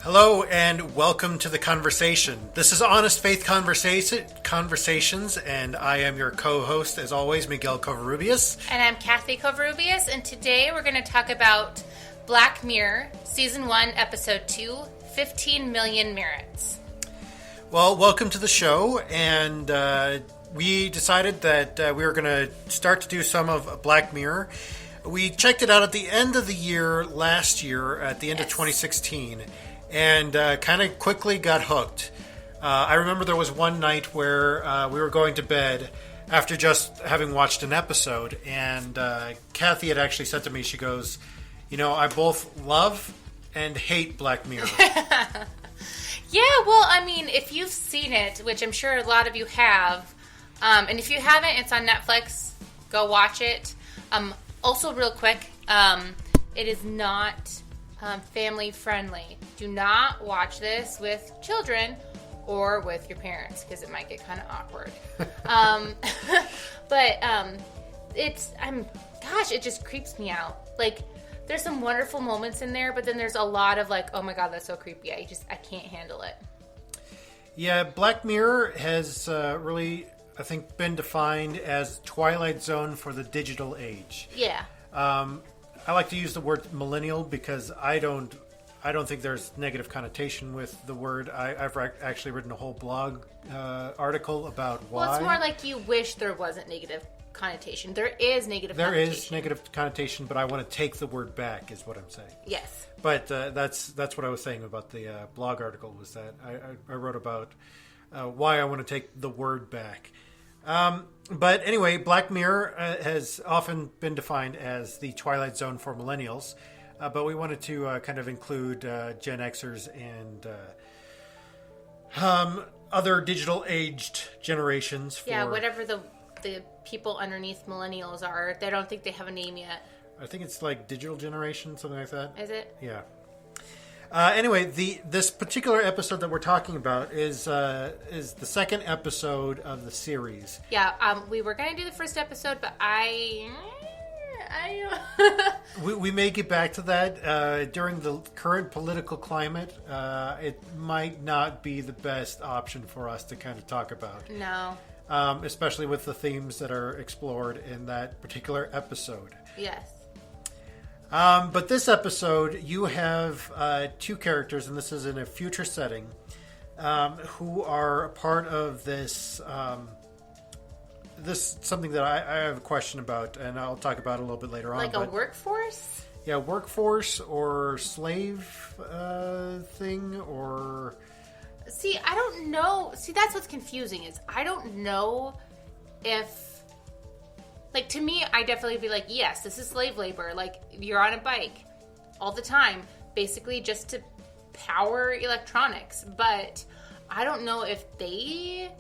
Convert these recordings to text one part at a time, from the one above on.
Hello and welcome to the conversation. This is Honest Faith Conversations, and I am your co-host, as always, Miguel Covarrubias. And I'm Kathy Covarrubias, and today we're going to talk about Black Mirror, Season 1, Episode 2, 15 Million Merits. Well, welcome to the show, and we decided that we were going to start to do some of Black Mirror. We checked it out at the end of the year last year, at the end of 2016, and kind of quickly got hooked. I remember there was one night where we were going to bed after just having watched an episode, and Kathy had actually said to me, she goes, you know, I both love and hate Black Mirror. Yeah, well, I mean, if you've seen it, which I'm sure a lot of you have, and if you haven't, it's on Netflix. Go watch it. Also, real quick, it is not family friendly. Do not watch this with children or with your parents because it might get kind of awkward. But it just creeps me out. Like, there's some wonderful moments in there, but then there's a lot of like, oh my god, that's so creepy. I can't handle it. Yeah, Black Mirror has really, I think, been defined as Twilight Zone for the digital age. Yeah. I like to use the word millennial because I don't think there's negative connotation with the word. I've actually written a whole blog article about why. Well, it's more like you wish there wasn't negative connotation. There is negative connotation. There is negative connotation, but I want to take the word back, is what I'm saying. Yes. But that's what I was saying about the blog article, was that I wrote about why I want to take the word back. But anyway, Black Mirror has often been defined as the Twilight Zone for millennials, but we wanted to kind of include Gen Xers and other digital-aged generations. Yeah, whatever the people underneath millennials are. They don't think they have a name yet. I think it's like digital generation, something like that. Is it? Yeah. Anyway, this particular episode that we're talking about is the second episode of the series. Yeah, we were going to do the first episode, but I we may get back to that. During the current political climate, it might not be the best option for us to kind of talk about. No. Especially with the themes that are explored in that particular episode. Yes. But this episode, you have two characters, and this is in a future setting, who are a part of this. This something that I have a question about, and I'll talk about a little bit later on. Like a workforce? Yeah, workforce or slave thing, or... See, I don't know. See, that's what's confusing is I don't know if... Like, to me, I definitely be like, yes, this is slave labor. Like, you're on a bike all the time, basically just to power electronics. But I don't know if they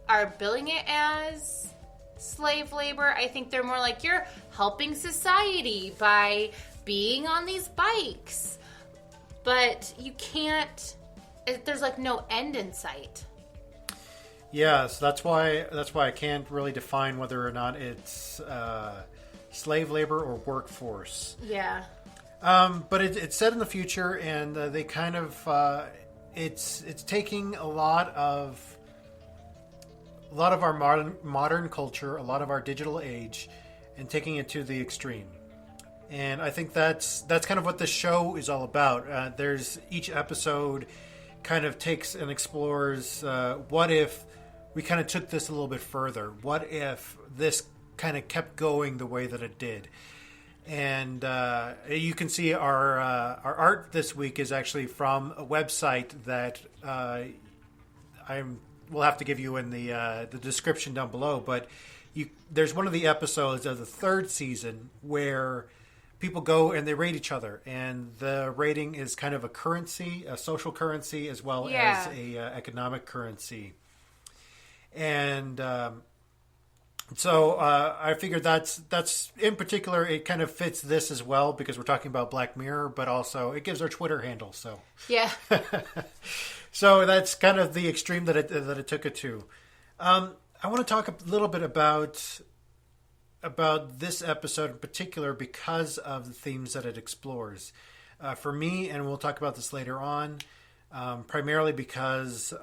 are billing it as slave labor. I think they're more like, you're helping society by being on these bikes. But you can't... There's, like, no end in sight. Yeah, so that's why I can't really define whether or not it's slave labor or workforce. Yeah. But it's set in the future, and they kind of it's taking a lot of our modern culture, a lot of our digital age, and taking it to the extreme. And I think that's kind of what this show is all about. There's each episode kind of takes and explores what if we kind of took this a little bit further? What if this kind of kept going the way that it did? And you can see our art this week is actually from a website that we'll have to give you in the description down below. But there's one of the episodes of the third season where people go and they rate each other, and the rating is kind of a currency, a social currency, as well as a economic currency. And so I figured that's in particular, it kind of fits this as well because we're talking about Black Mirror, but also it gives our Twitter handle. So yeah, so that's kind of the extreme that it took it to. I want to talk a little bit about this episode in particular because of the themes that it explores. for me, and we'll talk about this later on, primarily because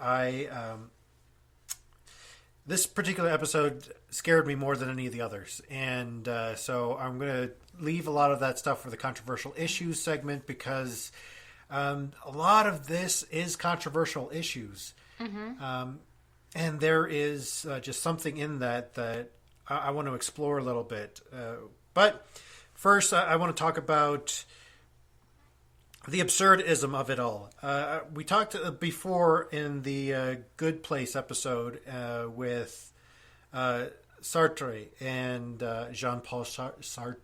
this particular episode scared me more than any of the others. And so I'm going to leave a lot of that stuff for the controversial issues segment because a lot of this is controversial issues. And there is just something in that I want to explore a little bit. But first, I want to talk about the absurdism of it all. We talked before in the Good Place episode with Sartre and Jean-Paul Sartre.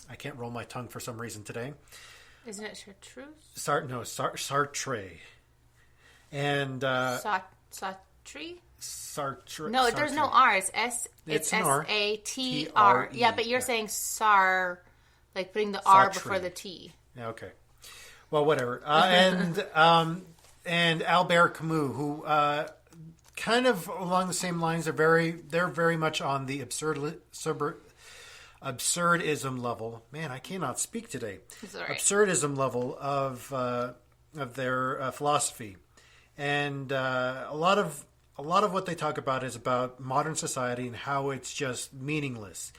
I can't roll my tongue for some reason today. Isn't it chartreuse? Sartre. And Sartre? Sartre. No, Sartre. there's no R. It's It's an R. S-A-T-R. Yeah, but you're saying Sar, like putting the R Sartre. before the T. Yeah, okay. Well, whatever. And Albert Camus, who kind of along the same lines, they're very much on the absurdism level. Man, I cannot speak today. It's all right. Absurdism level of their philosophy, and a lot of what they talk about is about modern society and how it's just meaningless.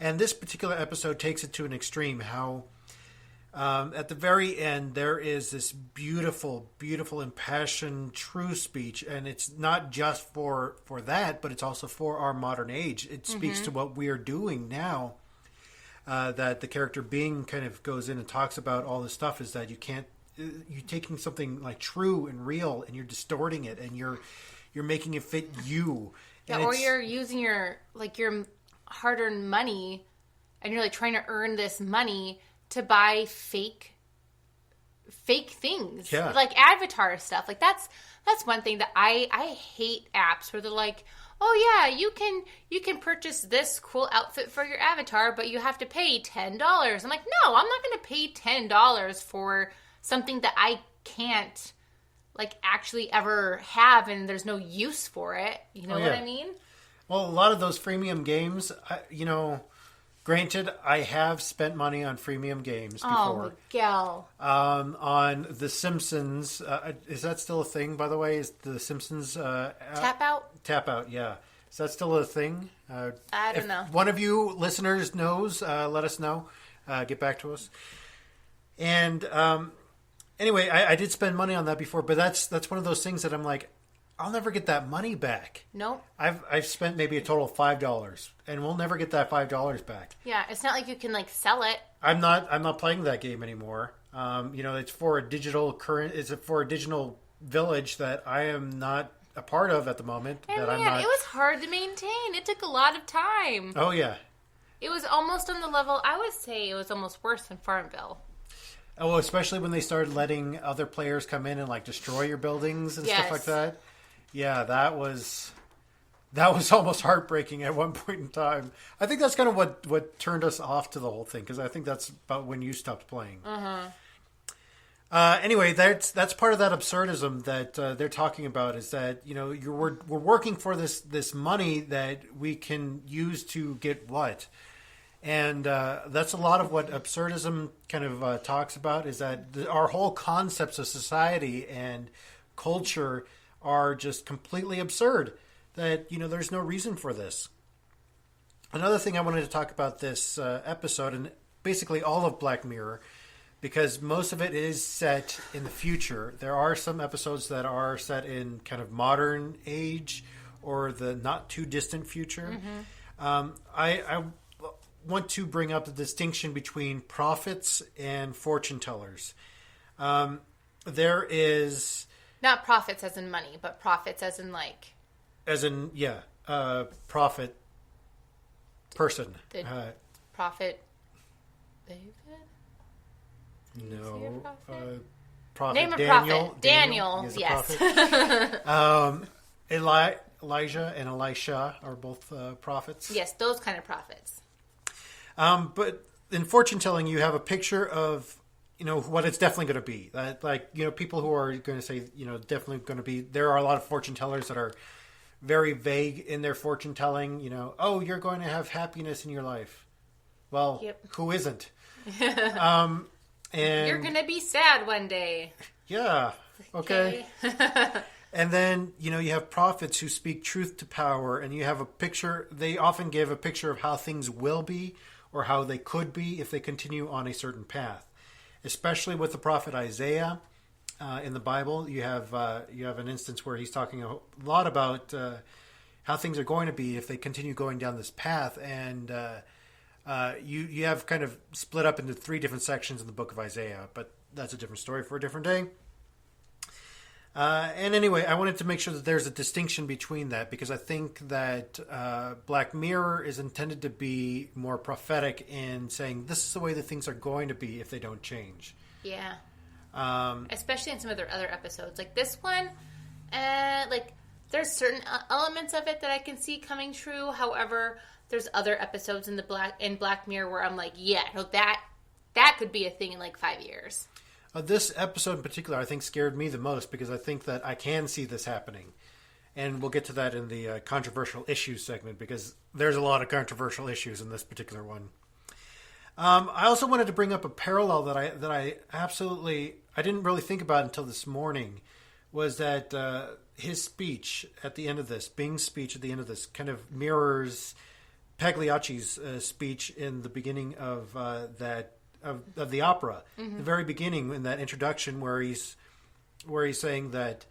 And this particular episode takes it to an extreme. How at the very end there is this beautiful, beautiful, impassioned, true speech, and it's not just for that, but it's also for our modern age. It speaks to what we are doing now. That the character Bing kind of goes in and talks about all this stuff is that you're taking something like true and real and you're distorting it and you're making it fit you. Yeah, or you're using your hard-earned money and you're like trying to earn this money to buy fake things. Yeah. Like avatar stuff. Like that's one thing that I hate apps where they're like, oh yeah, you can purchase this cool outfit for your avatar, but you have to pay $10. I'm like, no, I'm not going to pay $10 for something that I can't like actually ever have, and there's no use for it. You know what I mean? Well, a lot of those freemium games, granted, I have spent money on freemium games before. Oh, Miguel. On The Simpsons, is that still a thing, by the way? Is The Simpsons... Tap out? Tap out, yeah. Is that still a thing? I don't know. If one of you listeners knows, let us know. Get back to us. And anyway, I did spend money on that before, but that's one of those things that I'm like, I'll never get that money back. Nope. I've spent maybe a total of $5, and we'll never get that $5 back. Yeah, it's not like you can like sell it. I'm not playing that game anymore. It's for a digital village that I am not a part of at the moment. And that man, I'm not... it was hard to maintain. It took a lot of time. Oh yeah. It was almost on the level. I would say it was almost worse than Farmville. Oh, especially when they started letting other players come in and like destroy your buildings and stuff like that. Yeah, that was almost heartbreaking at one point in time. I think that's kind of what turned us off to the whole thing, because I think that's about when you stopped playing. Anyway, that's part of that absurdism that they're talking about, is that we're working for this money that we can use to get what. And that's a lot of what absurdism kind of talks about, is that our whole concepts of society and culture are just completely absurd. That, there's no reason for this. Another thing I wanted to talk about this episode, and basically all of Black Mirror, because most of it is set in the future. There are some episodes that are set in kind of modern age or the not too distant future. I want to bring up the distinction between prophets and fortune tellers. There is... Not profits as in money, but profits as in like... As in, prophet person. The prophet David? No. Prophet Name a Daniel. prophet. Daniel, is a yes. prophet. Elijah and Elisha are both prophets. Yes, those kind of prophets. But in fortune telling, you have a picture of what it's definitely going to be. People who are going to say definitely going to be. There are a lot of fortune tellers that are very vague in their fortune telling. Oh, you're going to have happiness in your life. Well, who isn't? And you're gonna be sad one day. yeah, okay. And then, you have prophets who speak truth to power, and you have a picture. They often give a picture of how things will be or how they could be if they continue on a certain path. Especially with the prophet Isaiah in the Bible, you have an instance where he's talking a lot about how things are going to be if they continue going down this path. And you have kind of split up into 3 different sections in the book of Isaiah, but that's a different story for a different day. And anyway, I wanted to make sure that there's a distinction between that, because I think that Black Mirror is intended to be more prophetic in saying this is the way that things are going to be if they don't change. Yeah. Especially in some of their other episodes. Like this one, there's certain elements of it that I can see coming true. However, there's other episodes in Black Mirror where I'm like, yeah, no, that could be a thing in like 5 years. This episode in particular, I think, scared me the most because I think that I can see this happening. And we'll get to that in the controversial issues segment, because there's a lot of controversial issues in this particular one. I also wanted to bring up a parallel that I didn't really think about until this morning, was that his speech at the end of this, Bing's speech at the end of this, kind of mirrors Pagliacci's speech in the beginning of of the opera, the very beginning, in that introduction where he's saying that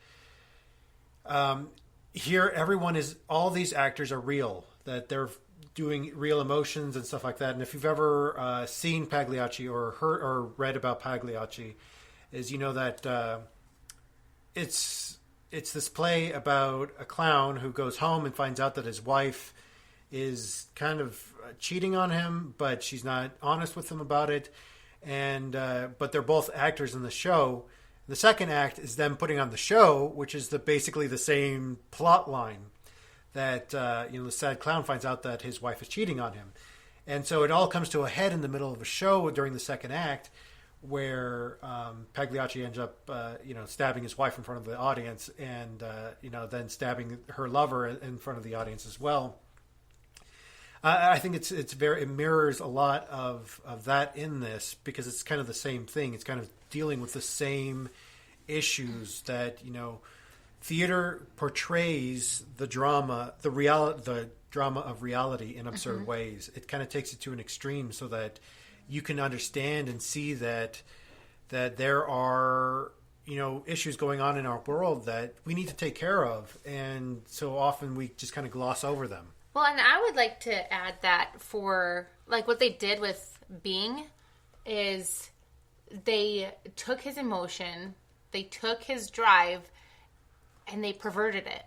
here all these actors are real, that they're doing real emotions and stuff like that. And if you've ever seen Pagliacci or heard or read about Pagliacci, is that it's this play about a clown who goes home and finds out that his wife is kind of cheating on him, but she's not honest with him about it. And but they're both actors in the show. The second act is them putting on the show, which is basically the same plot line, that the sad clown finds out that his wife is cheating on him. And so it all comes to a head in the middle of a show during the second act, where Pagliacci ends up stabbing his wife in front of the audience, and then stabbing her lover in front of the audience as well. I think it mirrors a lot of that in this, because it's kind of the same thing. It's kind of dealing with the same issues that theater portrays the drama of reality in absurd ways. It kind of takes it to an extreme so that you can understand and see that there are issues going on in our world that we need to take care of, and so often we just kind of gloss over them. Well, and I would like to add that for, like, what they did with Bing is they took his emotion, they took his drive, and they perverted it.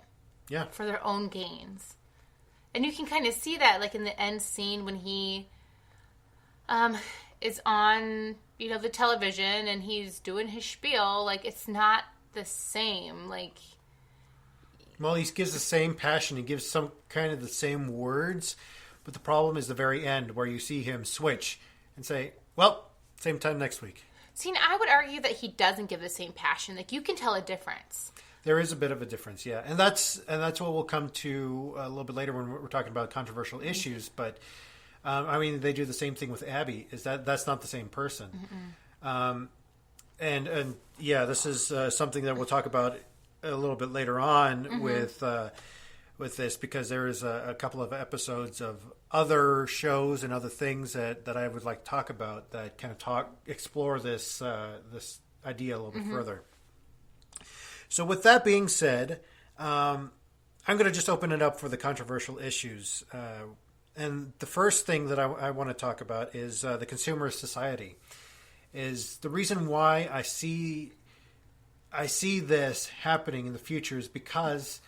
Yeah. For their own gains. And you can kind of see that, like, in the end scene when he is on, the television and he's doing his spiel. Like, it's not the same. Like... Well, he gives the same passion. He gives some kind of the same words. But the problem is the very end, where you see him switch and say, well, same time next week. See, I would argue that he doesn't give the same passion. Like, you can tell a difference. There is a bit of a difference, yeah. And that's what we'll come to a little bit later when we're talking about controversial issues. But, they do the same thing with Abby. That's not the same person. And yeah, this is something that we'll talk about a little bit later on with this, because there is a couple of episodes of other shows and other things that I would like to talk about that kind of explore this idea a little bit further. So with that being said, I'm going to just open it up for the controversial issues. And the first thing that I want to talk about is the consumerist society. Is the reason why I see this happening in the future is because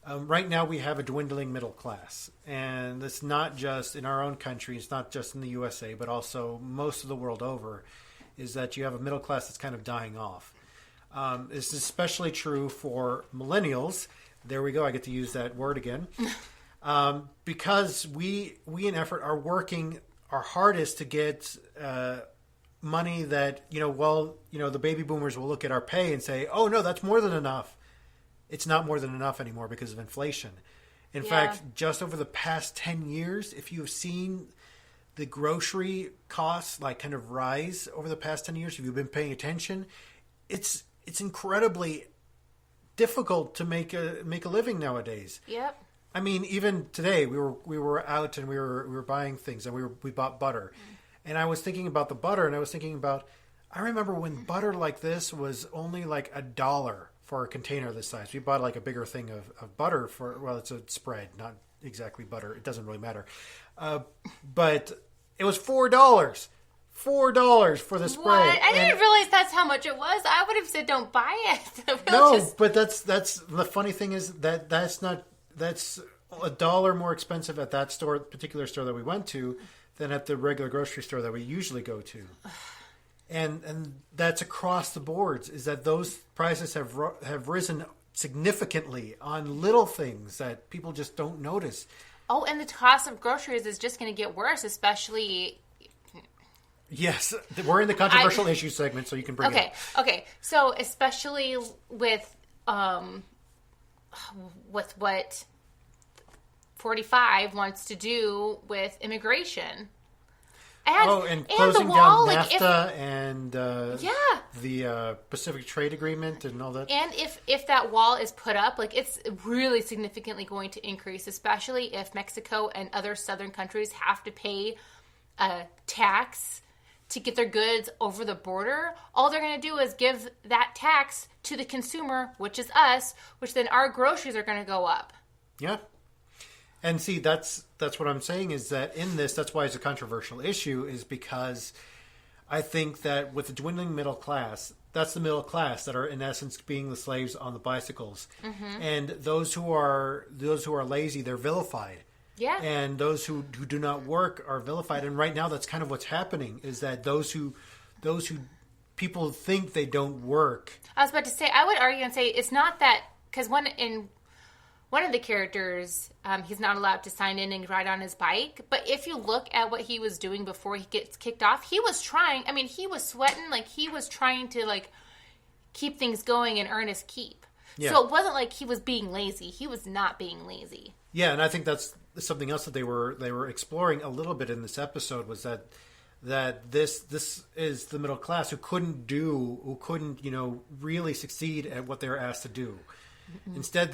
right now we have a dwindling middle class. And it's not just in our own country, it's not just in the USA, but also most of the world over, is that you have a middle class that's kind of dying off. This is especially true for millennials. There we go, I get to use that word again. Because we in effort are working our hardest to get money that, the baby boomers will look at our pay and say, oh, no, that's more than enough. It's not more than enough anymore because of inflation. In fact, just over the past 10 years, if you have seen the grocery costs like kind of rise over the past 10 years, if you've been paying attention, it's incredibly difficult to make a living nowadays. Yep. I mean, even today we were out and we were buying things, and we bought butter. And I was thinking about the butter, and I was thinking about, I remember when butter like this was only like $1 for a container this size. We bought like a bigger thing of butter for, well, it's a spread, not exactly butter. It doesn't really matter. But it was $4. $4 for the spread. What? I didn't realize that's how much it was. I would have said don't buy it. But that's the funny thing is that's $1 more expensive at that particular store that we went to than at the regular grocery store that we usually go to. And that's across the boards, is that those prices have risen significantly on little things that people just don't notice. Oh, and the cost of groceries is just going to get worse, especially... Yes, we're in the controversial issue segment, so you can bring it up. Okay. So especially with what 45 wants to do with immigration. And closing the wall, down NAFTA and the Pacific Trade Agreement and all that. And if that wall is put up, like, it's really significantly going to increase, especially if Mexico and other southern countries have to pay a tax to get their goods over the border. All they're going to do is give that tax to the consumer, which is us, which then our groceries are going to go up. Yeah. And see, that's what I'm saying, is that in this, that's why it's a controversial issue, is because I think that with the dwindling middle class, that's the middle class that are in essence being the slaves on the bicycles. Mm-hmm. And those who are lazy, they're vilified. Yeah. And those who do not work are vilified. And right now that's kind of what's happening, is that those who people think they don't work. I was about to say, I would argue and say it's not that, because one of the characters, he's not allowed to sign in and ride on his bike. But if you look at what he was doing before he gets kicked off, he was trying. I mean, he was sweating. Like, he was trying to, like, keep things going and earn his keep. Yeah. So it wasn't like he was being lazy. He was not being lazy. Yeah, and I think that's something else that they were exploring a little bit in this episode, was that this is the middle class who couldn't really succeed at what they were asked to do. Mm-hmm. Instead,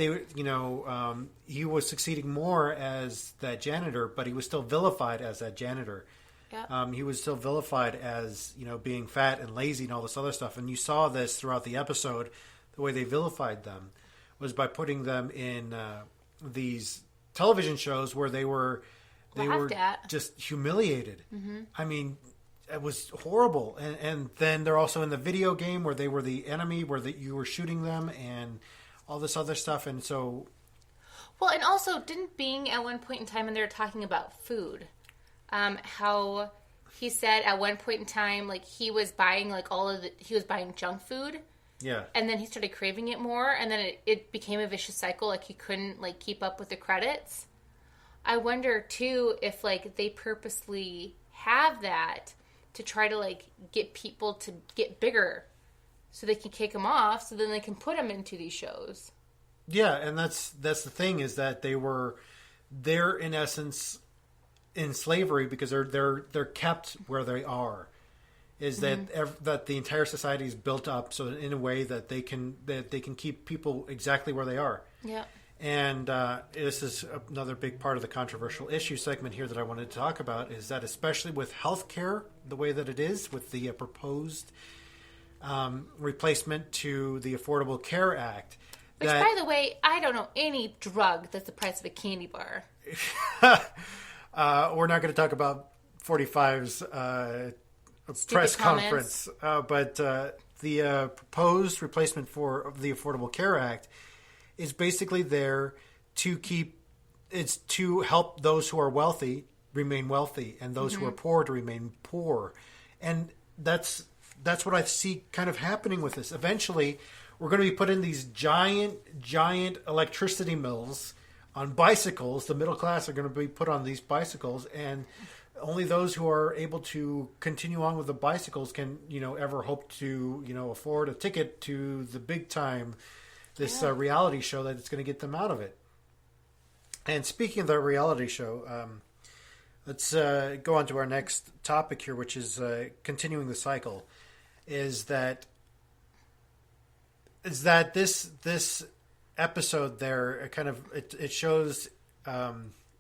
he was succeeding more as that janitor, but he was still vilified as that janitor. Yeah. He was still vilified as, being fat and lazy and all this other stuff. And you saw this throughout the episode. The way they vilified them was by putting them in these television shows where they were just humiliated. Mm-hmm. I mean, it was horrible. And then they're also in the video game where they were the enemy, where you were shooting them and all this other stuff. And so, well, and also, didn't Bing at one point in time, and they were talking about food, how he said at one point in time, like, he was buying he was buying junk food. Yeah. And then he started craving it more, and then it became a vicious cycle. Like, he couldn't, like, keep up with the credits. I wonder too if, like, they purposely have that to try to, like, get people to get bigger, so they can kick them off, so then they can put them into these shows. Yeah, and that's the thing, is that they're in essence in slavery because they're kept where they are. Is mm-hmm. that the entire society is built up so in a way that they can keep people exactly where they are. Yeah. And this is another big part of the controversial issue segment here that I wanted to talk about, is that especially with healthcare, the way that it is with the proposed replacement to the Affordable Care Act. Which, by the way, I don't know any drug that's the price of a candy bar. We're not going to talk about 45's press conference, but the proposed replacement for the Affordable Care Act is basically there to help those who are wealthy remain wealthy and those mm-hmm. who are poor to remain poor. And that's what I see kind of happening with this. Eventually, we're going to be put in these giant electricity mills on bicycles. The middle class are going to be put on these bicycles, and only those who are able to continue on with the bicycles can, ever hope to, afford a ticket to the big time, this reality show that it's going to get them out of it. And speaking of the reality show, Let's go on to our next topic here, which is continuing the cycle. Is that this episode there kind of it shows a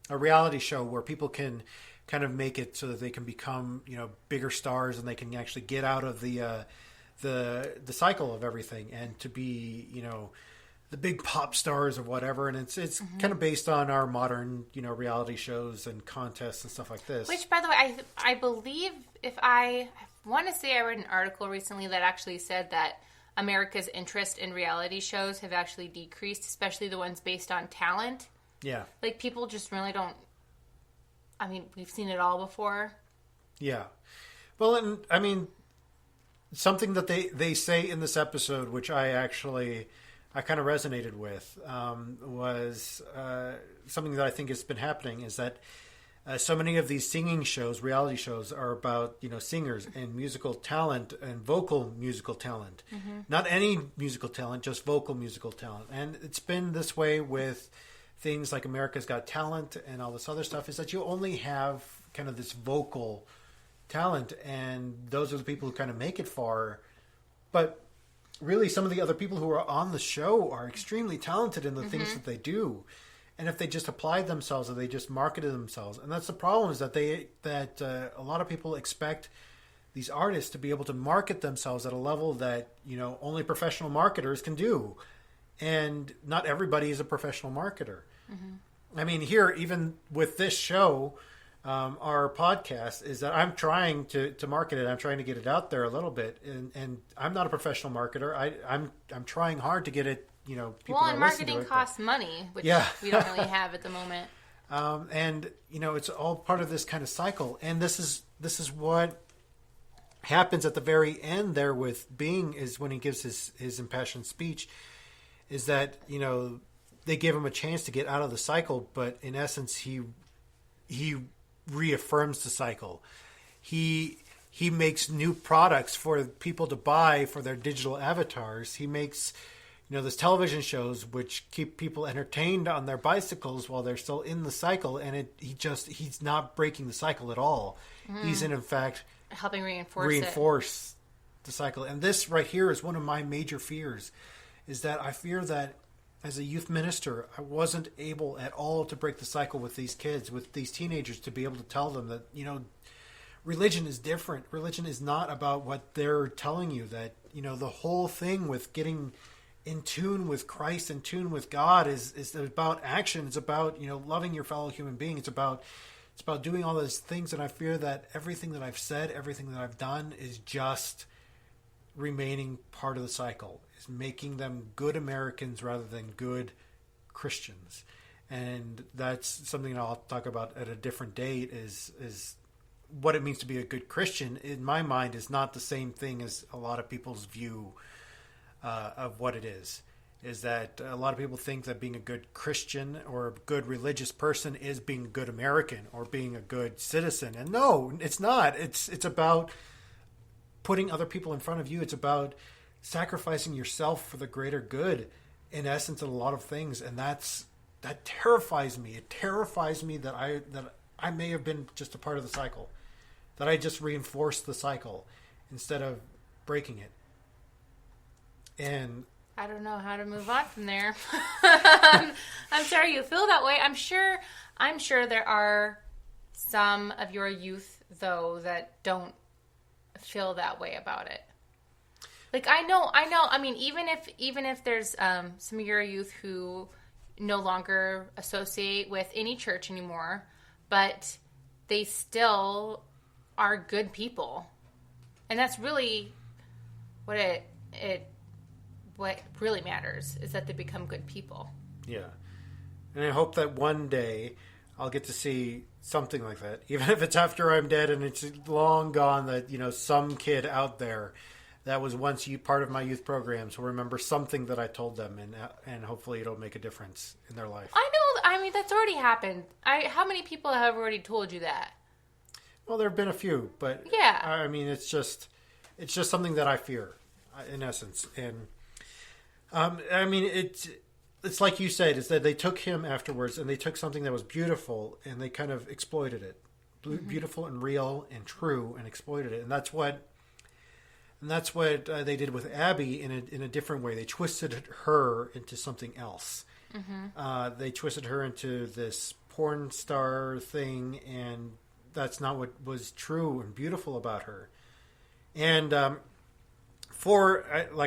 reality show where people can kind of make it so that they can become bigger stars and they can actually get out of the cycle of everything and to be the big pop stars or whatever. And it's kind of based on our modern reality shows and contests and stuff like this. Which, by the way, I believe I want to say I read an article recently that actually said that America's interest in reality shows have actually decreased, especially the ones based on talent. Yeah. Like, people just really don't... I mean, we've seen it all before. Yeah. Well, and, I mean, something that they say in this episode, which I kind of resonated with, was something that I think has been happening, is that so many of these singing shows, reality shows, are about singers and musical talent and vocal musical talent. Mm-hmm. Not any musical talent, just vocal musical talent. And it's been this way with things like America's Got Talent and all this other stuff, is that you only have kind of this vocal talent, and those are the people who kind of make it far. But really, some of the other people who are on the show are extremely talented in the things that they do. And if they just applied themselves or they just marketed themselves, and that's the problem, is that a lot of people expect these artists to be able to market themselves at a level that only professional marketers can do, and not everybody is a professional marketer. Mm-hmm. I mean, here, even with this show, our podcast, is that I'm trying to market it. I'm trying to get it out there a little bit, and I'm not a professional marketer. I'm trying hard to get it. People well, and marketing costs money, which we don't really have at the moment. And it's all part of this kind of cycle. And this is what happens at the very end there with Bing, is when he gives his impassioned speech, is that they give him a chance to get out of the cycle, but in essence he reaffirms the cycle. He makes new products for people to buy for their digital avatars. He makes those television shows which keep people entertained on their bicycles while they're still in the cycle, and he's not breaking the cycle at all. He's in fact helping reinforce the cycle. And this right here is one of my major fears, is that I fear that as a youth minister, I wasn't able at all to break the cycle with these kids, with these teenagers, to be able to tell them that religion is different. Religion is not about what they're telling you. That the whole thing with getting in tune with Christ, in tune with God, is about action. It's about loving your fellow human being. It's about doing all those things. And I fear that everything that I've said, everything that I've done, is just remaining part of the cycle, is making them good Americans rather than good Christians. And that's something that I'll talk about at a different date. Is what it means to be a good Christian, in my mind, is not the same thing as a lot of people's view of what it is. Is that a lot of people think that being a good Christian or a good religious person is being a good American or being a good citizen. And no, it's not. It's about putting other people in front of you. It's about sacrificing yourself for the greater good, in essence, in a lot of things. And that terrifies me. It terrifies me that I may have been just a part of the cycle, that I just reinforced the cycle instead of breaking it. And I don't know how to move on from there. I'm sorry you feel that way. I'm sure there are some of your youth, though, that don't feel that way about it. Like, I know. I mean, even if there's some of your youth who no longer associate with any church anymore, but they still are good people, and that's really what really matters, is that they become good people. Yeah. And I hope that one day I'll get to see something like that, even if it's after I'm dead and it's long gone, that some kid out there that was once part of my youth programs will remember something that I told them, and hopefully it'll make a difference in their life. I know. I mean, that's already happened. How many people have already told you that? Well, there have been a few, but yeah. I mean, it's just something that I fear, in essence. And I mean, it's like you said, is that they took him afterwards and they took something that was beautiful and they kind of exploited it. beautiful and real and true, and exploited it. And that's what they did with Abby in a different way. They twisted her into something else. They twisted her into this porn star thing, and that's not what was true and beautiful about her. And like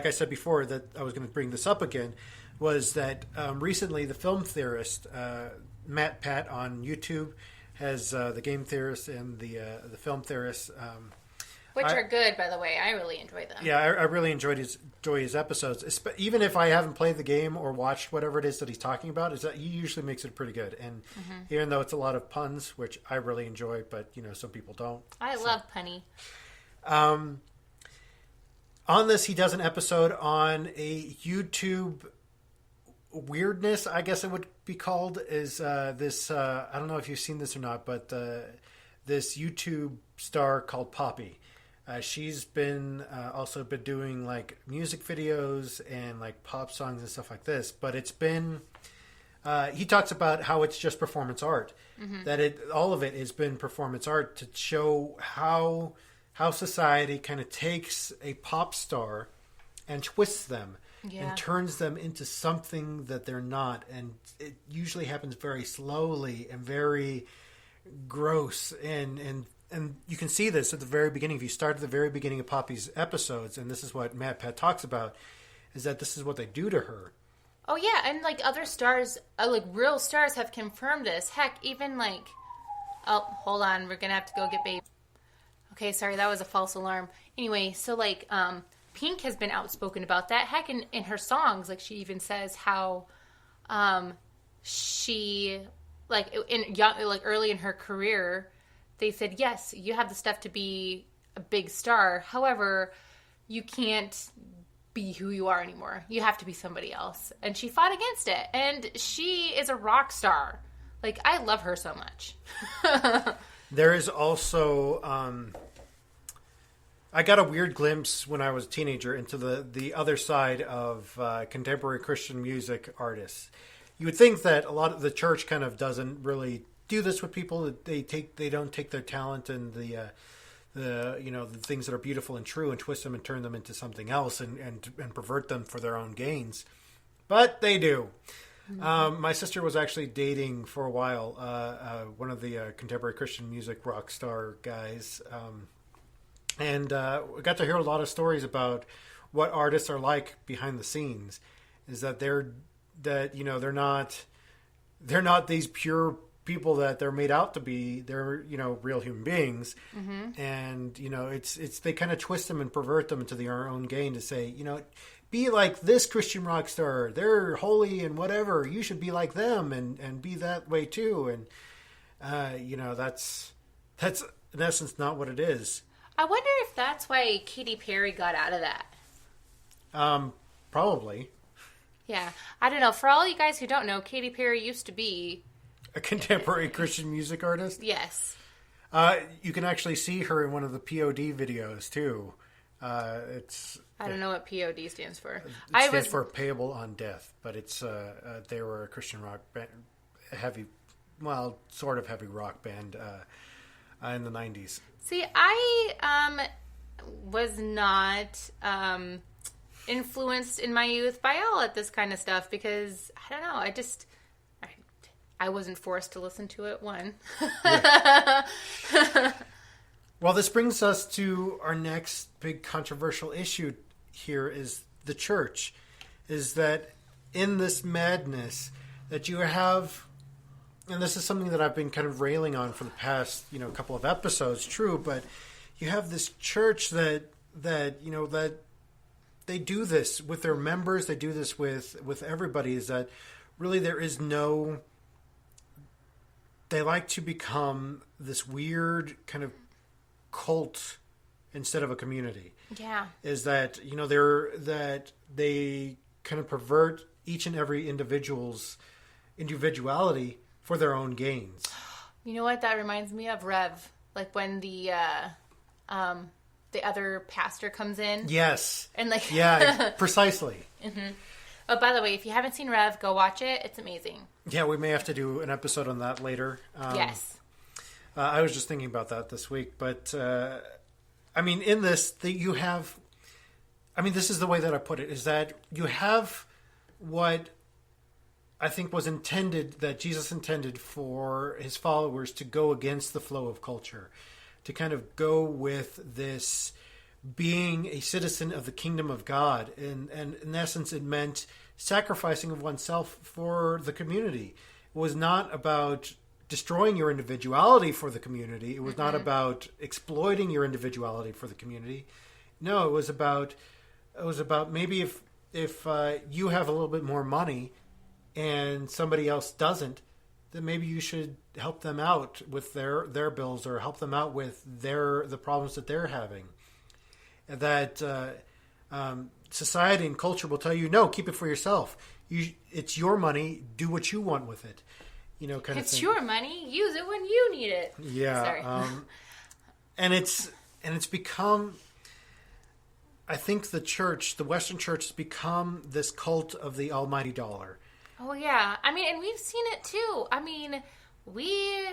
I said before, that I was going to bring this up again, was that recently the film theorist Matt Pat on YouTube has the game theorist and the film theorist. Which are good, by the way. I really enjoy them. Yeah, I really enjoy his episodes. Even if I haven't played the game or watched whatever it is that he's talking about, is that he usually makes it pretty good. And even though it's a lot of puns, which I really enjoy, but some people don't. I love punny. On this, he does an episode on a YouTube weirdness, I guess it would be called, is this, I don't know if you've seen this or not, but this YouTube star called Poppy. She's been also been doing like music videos and like pop songs and stuff like this, but it's been, he talks about how it's just performance art, that all of it has been performance art to show how society kind of takes a pop star and twists them and turns them into something that they're not. And it usually happens very slowly and very gross. And you can see this at the very beginning. If you start at the very beginning of Poppy's episodes, and this is what Matt Pat talks about, is that this is what they do to her. Oh, yeah. And like other stars, like real stars have confirmed this. Heck, even like, oh, hold on. We're going to have to go get baby. Okay, sorry, that was a false alarm. Anyway, so like Pink has been outspoken about that. Heck, in her songs, like she even says how she like early in her career, they said, yes, you have the stuff to be a big star. However, you can't be who you are anymore. You have to be somebody else. And she fought against it. And she is a rock star. Like, I love her so much. There is also, I got a weird glimpse when I was a teenager into the other side of contemporary Christian music artists. You would think that a lot of the church kind of doesn't really do this with people. They don't take their talent and the things that are beautiful and true and twist them and turn them into something else and pervert them for their own gains. But they do. My sister was actually dating for a while one of the contemporary Christian music rock star guys, and we got to hear a lot of stories about what artists are like behind the scenes. Is that they're not these pure people that they're made out to be. They're real human beings, and it's they kind of twist them and pervert them into their own gain to say be like this Christian rock star. They're holy and whatever. You should be like them and be that way too. And that's in essence not what it is. I wonder if that's why Katy Perry got out of that. Probably. Yeah, I don't know. For all you guys who don't know, Katy Perry used to be a contemporary Christian music artist. Yes. You can actually see her in one of the POD videos too. I don't know what POD stands for. It stands for Payable on Death, but it's they were a Christian rock band, sort of heavy rock band in the 90s. See, I was not influenced in my youth by all of this kind of stuff because I don't know. I wasn't forced to listen to it. Yeah. Well, this brings us to our next big controversial issue here is the church. Is that in this madness that you have, and this is something that I've been kind of railing on for the past, couple of episodes, true, but you have this church that they do this with their members, they do this with everybody, is that really there is no, they like to become this weird kind of cult instead of a community. Yeah. Is that, they kind of pervert each and every individual's individuality for their own gains. You know what that reminds me of? Rev. Like when the other pastor comes in. Yes. And like yeah, precisely. Mm-hmm. Oh, by the way, if you haven't seen Rev, go watch it. It's amazing. Yeah, we may have to do an episode on that later. Yes. I was just thinking about that this week, but I mean, in this, you have. I mean, this is the way that I put it: is that you have what I think was intended, that Jesus intended for his followers to go against the flow of culture, to kind of go with this being a citizen of the kingdom of God. And in essence, it meant sacrificing of oneself for the community. It was not about destroying your individuality for the community. It was not about exploiting your individuality for the community. No, it was about maybe if you have a little bit more money and somebody else doesn't, then maybe you should help them out with their bills, or help them out with the problems that they're having. That society and culture will tell you, no, keep it for yourself. It's your money. Do what you want with it. Kind of thing. It's your money. Use it when you need it. Yeah. Sorry. And it's become. I think the Western church, has become this cult of the almighty dollar. Oh, yeah. I mean, and we've seen it too. I mean, we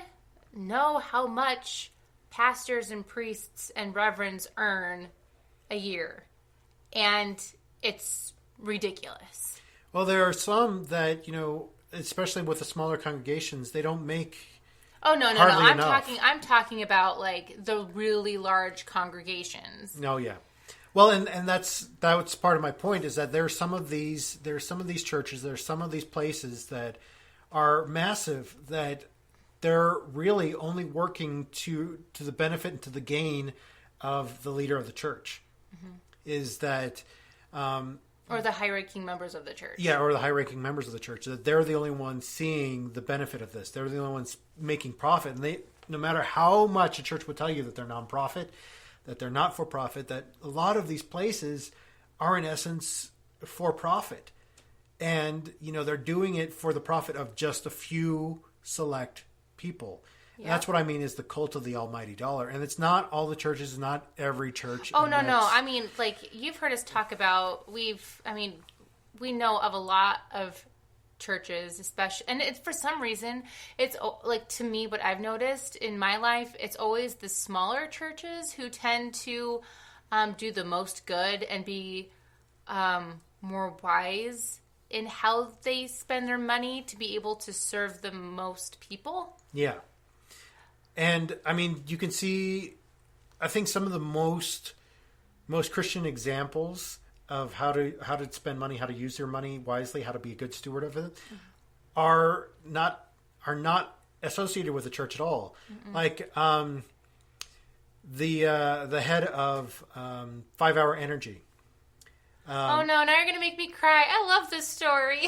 know how much pastors and priests and reverends earn a year. And it's ridiculous. Well, there are some that, especially with the smaller congregations, they don't make. Oh, no. hardly enough. I'm talking about like the really large congregations. No, yeah. Well, and that's part of my point, is that there's some of these churches, there's some of these places that are massive, that they're really only working to the benefit and to the gain of the leader of the church. Mm-hmm. Is that or the high-ranking members of the church. Yeah, or the high-ranking members of the church, that they're the only ones seeing the benefit of this. They're the only ones making profit, and no matter how much a church would tell you that they're nonprofit, that they're not for profit, that a lot of these places are in essence for profit. And, they're doing it for the profit of just a few select people. Yeah. And that's what I mean is the cult of the almighty dollar. And it's not all the churches, not every church. Oh, no. I mean, like, you've heard us talk about, we know of a lot of churches, especially, and it's for some reason, it's like, to me, what I've noticed in my life, it's always the smaller churches who tend to do the most good and be more wise in how they spend their money to be able to serve the most people. Yeah. And I mean, you can see, I think some of the most Christian examples of how to spend money, how to use your money wisely, how to be a good steward of it, are not associated with the church at all. Mm-mm. Like the head of 5 Hour Energy. Oh no! Now you're going to make me cry. I love this story.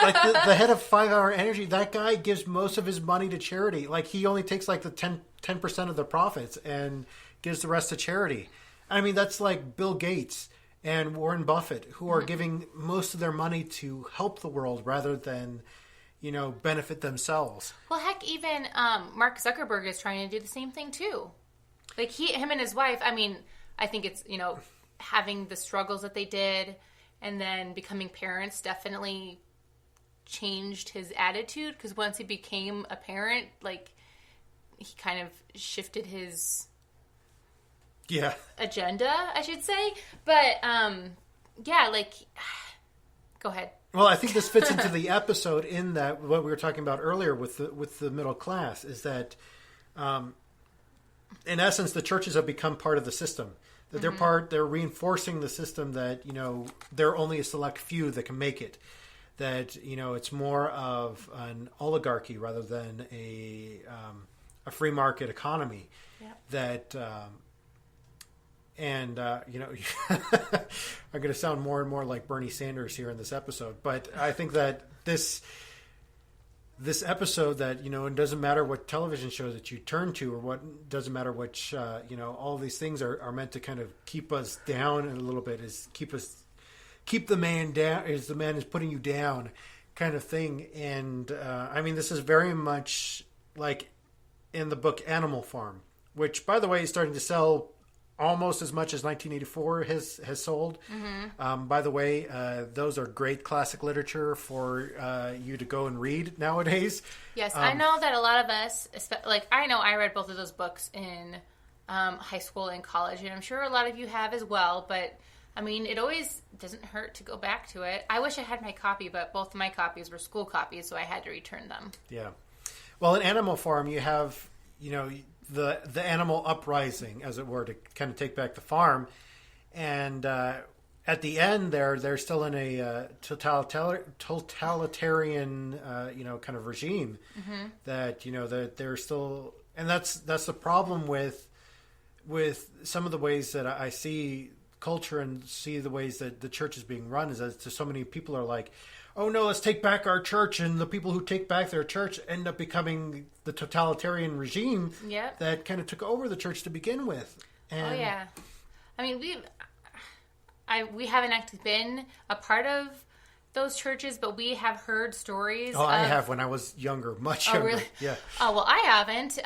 Like the head of 5 Hour Energy, that guy gives most of his money to charity. Like, he only takes like the 10% of the profits and gives the rest to charity. I mean, that's like Bill Gates and Warren Buffett, who are giving most of their money to help the world rather than, benefit themselves. Well, heck, even Mark Zuckerberg is trying to do the same thing too. Like, him and his wife, I mean, I think it's, having the struggles that they did and then becoming parents definitely changed his attitude, because once he became a parent, like, he kind of shifted his agenda, I should say. But like, go ahead. Well, I think this fits into the episode, in that what we were talking about earlier with the middle class, is that in essence the churches have become part of the system. That they're reinforcing the system, that, there are only a select few that can make it. That, it's more of an oligarchy rather than a free market economy. Yeah. That, I'm going to sound more and more like Bernie Sanders here in this episode, but I think that this episode, that, it doesn't matter what television shows that you turn to, or what, doesn't matter which, all these things are meant to kind of keep us down a little bit, is keep the man down, is the man is putting you down kind of thing. And, I mean, this is very much like in the book Animal Farm, which, by the way, is starting to sell almost as much as 1984 has sold. By the way, those are great classic literature for you to go and read nowadays. Yes, I know that a lot of us, like I know I read both of those books in high school and college, and I'm sure a lot of you have as well, but I mean, it always doesn't hurt to go back to it. I wish I had my copy, but both of my copies were school copies, so I had to return them. Yeah. Well, in Animal Farm, you have, the animal uprising, as it were, to kind of take back the farm. And at the end they're still in a totalitarian, kind of regime that, that they're still... And that's the problem with some of the ways that I see culture and see the ways that the church is being run, is that so many people are like, oh no, let's take back our church, and the people who take back their church end up becoming the totalitarian regime that kind of took over the church to begin with. And oh yeah, I mean we haven't actually been a part of those churches, but we have heard stories. Oh, I have when I was younger, much younger. Really? Yeah. Oh well, I haven't.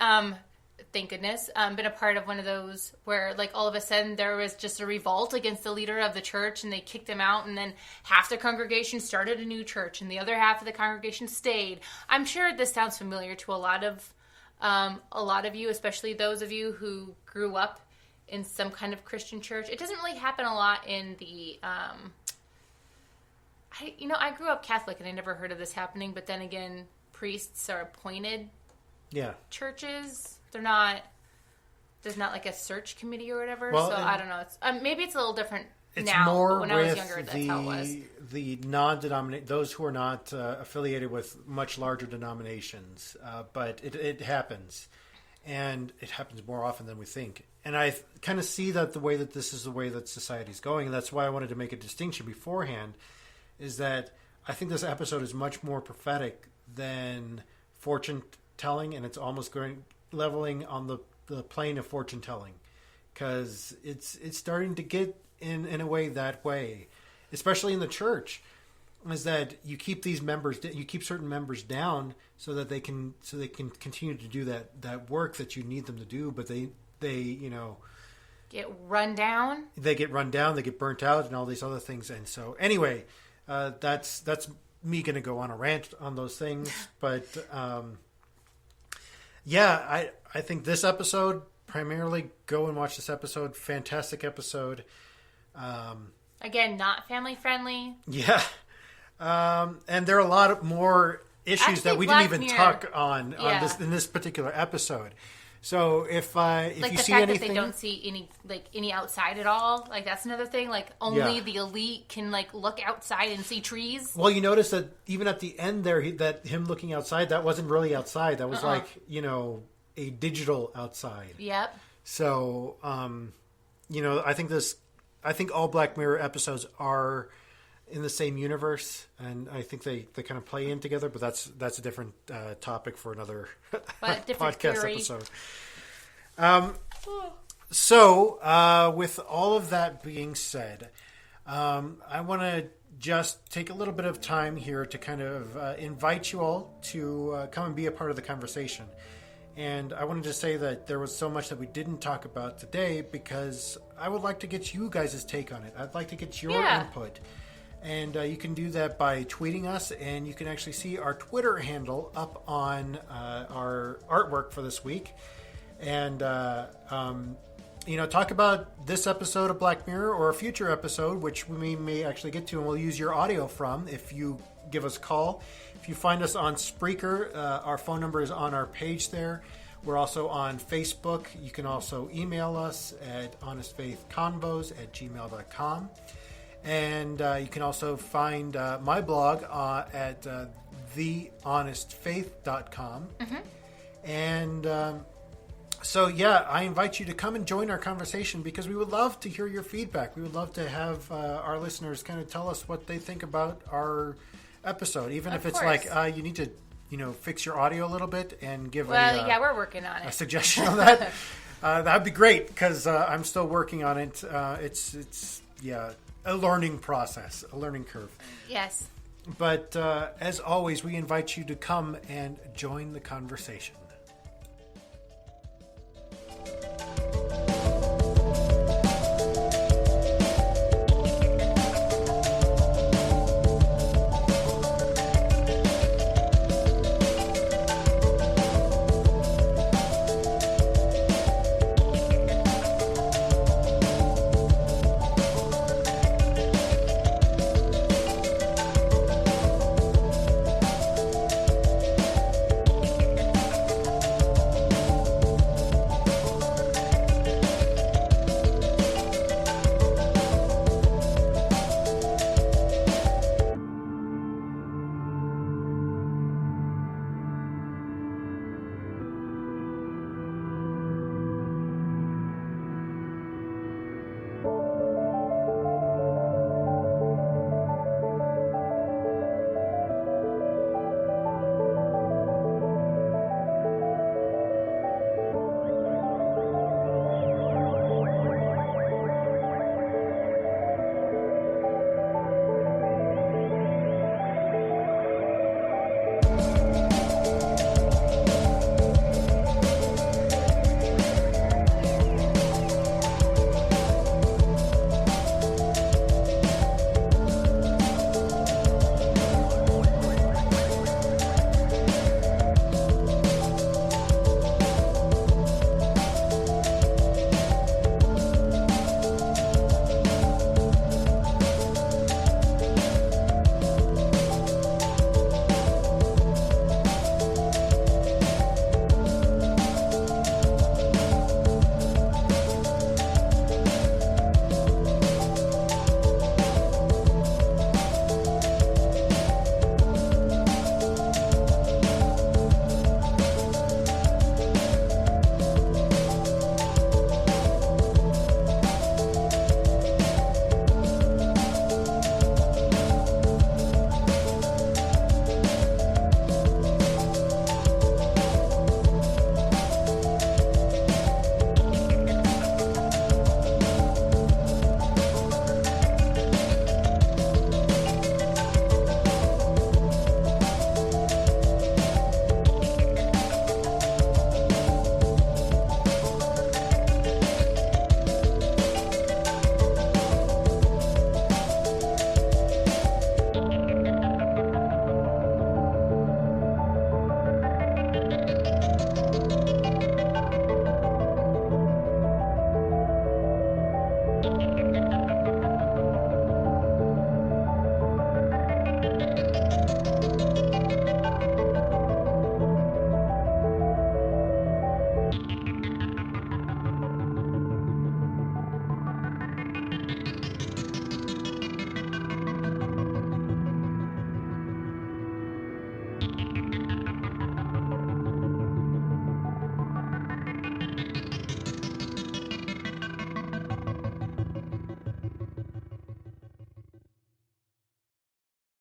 Thank goodness, been a part of one of those where, like, all of a sudden there was just a revolt against the leader of the church, and they kicked him out, and then half the congregation started a new church, and the other half of the congregation stayed. I'm sure this sounds familiar to a lot of you, especially those of you who grew up in some kind of Christian church. It doesn't really happen a lot in the. I grew up Catholic, and I never heard of this happening. But then again, priests are appointed. Yeah. Churches. There's not like a search committee or whatever. Well, so I don't know. It's maybe it's a little different it's now. More but when I was younger, that's how it was. The non-denominate, those who are not affiliated with much larger denominations, but it happens, and it happens more often than we think. And I kind of see that the way that this is the way that society is going, and that's why I wanted to make a distinction beforehand, is that I think this episode is much more prophetic than fortune telling, and it's almost leveling on the plane of fortune telling, because it's starting to get in a way that way, especially in the church, is that you keep these members, you keep certain members down so they can continue to do that work that you need them to do, but they get run down. They get run down, they get burnt out, and all these other things. And so anyway, that's me going to go on a rant on those things, but. Yeah, I think this episode, primarily go and watch this episode. Fantastic episode. Again, not family friendly. Yeah. And there are a lot of more issues Actually, that we Black didn't even Mirror. talk on in this particular episode. So if like you the see fact anything, that they don't see any outside at all, like that's another thing. Like only the elite can like look outside and see trees. Well, you notice that even at the end there, that him looking outside, that wasn't really outside. That was like a digital outside. Yep. So I think all Black Mirror episodes are in the same universe, and I think they kind of play in together. But that's a different topic for another podcast theory. episode. So with all of that being said, I want to just take a little bit of time here to kind of invite you all to come and be a part of the conversation. And I wanted to say that there was so much that we didn't talk about today because I would like to get you guys' take on it. I'd like to get your input. And you can do that by tweeting us, and you can actually see our Twitter handle up on our artwork for this week. And, talk about this episode of Black Mirror or a future episode, which we may actually get to, and we'll use your audio from if you give us a call. If you find us on Spreaker, our phone number is on our page there. We're also on Facebook. You can also email us at honestfaithconvos@gmail.com. And you can also find my blog at thehonestfaith.com. Mm-hmm. And I invite you to come and join our conversation because we would love to hear your feedback. We would love to have our listeners kind of tell us what they think about our episode, even if it's like you need to, fix your audio a little bit and give we're working on it. A suggestion on that. That'd be great because I'm still working on it. It's a learning process, a learning curve. Yes. But as always, we invite you to come and join the conversation.